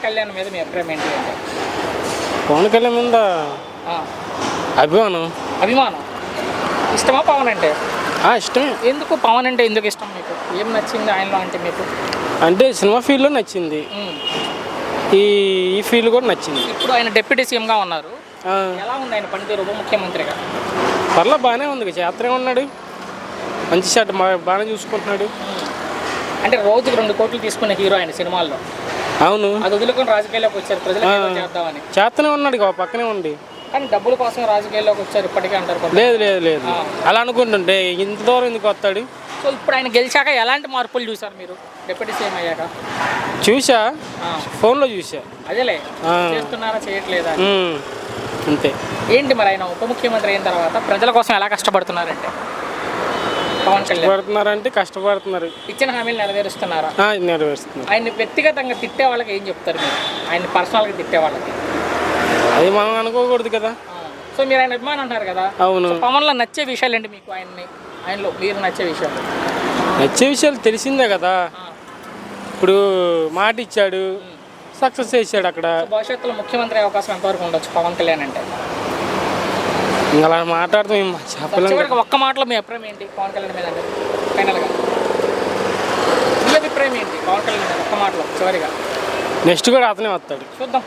కళ్యాణ్ మీద మీ అభిప్రాయం ఏంటి అంటే? పవన్ కళ్యాణ్ మీద ఆ, అభిమానం. అభిమానం. ఇష్టమా పవన్ అంటే? ఇష్టమే. ఎందుకు పవన్ అంటే ఎందుకు ఇష్టం మీకు? ఏం నచ్చింది ఆయనలో అంటే మీకు? అంటే సినిమా ఫీల్డ్లో నచ్చింది, ఉమ్. ఈ ఈ ఫీల్డ్ కూడా నచ్చింది. ఇప్పుడు ఆయన డిప్యూటీ సీఎంగా ఉన్నారు. ఆ, ఎలా ఉంది ఆయన పనితీరు ఉప ముఖ్యమంత్రిగా? పర్లా బాగానే ఉంది, చేతనే ఉన్నాడు, మంచి షర్ట్ బాగానే చూసుకుంటున్నాడు. అంటే రోజుకి 2 కోట్లు తీసుకునే హీరో ఆయన సినిమాల్లో. అవును, అది వదులుకొని రాజకీయాల్లోకి వచ్చారు ప్రజలకు ఏదో చేద్దామని. చేతనే ఉన్నాడు, పక్కనే ఉండి. కానీ డబ్బుల కోసం రాజకీయాల్లోకి వచ్చారు ఇప్పటికే అంటారు కొందరు. లేదు లేదు లేదు, అలా అనుకుంటుంటే ఇంత దూరం ఎందుకు వస్తాడు? సో ఇప్పుడు ఆయన గెలిచాక ఎలాంటి మార్పులు చూసారు మీరు డిప్యూటీ సీఎం అయ్యాక? చూసా, ఆ, ఫోన్లో చూసా. అదేలే ఆ. చేస్తున్నారా చేయట్లేదా? అంతే. ఏంటి మరి ఆయన ఉప ముఖ్యమంత్రి అయిన తర్వాత ప్రజల కోసం ఎలా కష్టపడుతున్నారంటే పవన్ కళ్యాణ్? కష్టపడుతున్నారంటే కష్టపడుతున్నారు, ఇచ్చిన హామీలు నెరవేరుస్తున్నారా? నెరవేరుస్తున్నారు. ఆయన్ని వ్యక్తిగతంగా తిట్టే వాళ్ళకి ఏం చెప్తారు మీరు? ఆయన్ని పర్సనల్గా తిట్టే వాళ్ళకి? అది మనం అనుకోకూడదు కదా. సో మీరు ఆయన అభిమానం అంటారు కదా. అవును. సో పవన్లో నచ్చే విషయాలు ఏంటి మీకు? ఆయనలో మీరు నచ్చే విషయాలు? నచ్చే విషయాలు తెలిసిందే కదా. ఇప్పుడు మాట ఇచ్చాడు, సక్సెస్ చేశాడు అక్కడ. సో భవిష్యత్తులో ముఖ్యమంత్రి అవకాశం ఎంతవరకు ఉండొచ్చు పవన్ కళ్యాణ్ అంటే? ఇంకా అలా మాట్లాడుతూ మేము చెప్పలేం. చివరికి ఒక్క మాటలో మీ అభిప్రాయం ఏంటి పవన్ కళ్యాణ్ మీద అంటే? ఫైనల్గా మీ అభిప్రాయం ఏంటి పవన్ కళ్యాణ్ మీద ఒక్క మాటలో చివరిగా? నెక్స్ట్ కూడా అతనే వస్తాడు. చూద్దాం.